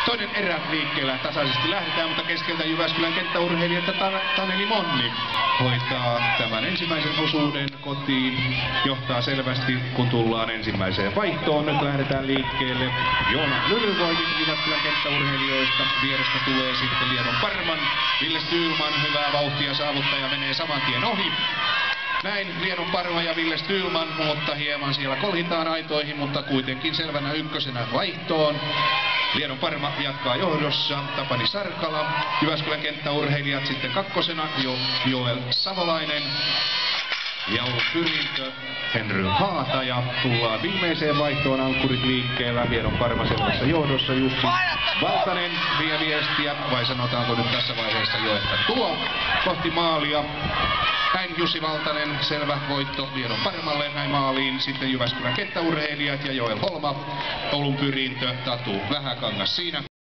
Toinen erä liikkeellä tasaisesti lähdetään, mutta keskeltä Jyväskylän kenttäurheilijat Taneli Monni hoitaa tämän ensimmäisen osuuden kotiin. Johtaa selvästi, kun tullaan ensimmäiseen vaihtoon. Nyt lähdetään liikkeelle Joona Nylvoimin Jyväskylän kenttäurheilijoista. Vierestä tulee sitten Liedon Parman. Ville Stylman, hyvää vauhtia saavuttaja, menee saman tien ohi. Näin Liedon Parma ja Ville Stylman, mutta hieman siellä kolhitaan aitoihin, mutta kuitenkin selvänä ykkösenä vaihtoon. Liedon Parma jatkaa johdossa, Tapani Sarkala. Jyväskylän kenttäurheilijat sitten kakkosena, Joel Savolainen. Ja Pyrintö, Henry Haataja. Tullaan viimeiseen vaihtoon, ankkurit liikkeellä. Liedon Parma selvässä johdossa, Jussi Valtanen vie viestiä, vai sanotaanko nyt tässä vaiheessa jo, että tuo kohti maalia. Näin Jussi Valtanen, selvä voitto Liedon Parmalle, näin maaliin sitten Jyväskylän kenttäurheilijat ja Joel Holma, Oulun Pyrintö, Tatu Vähäkangas siinä.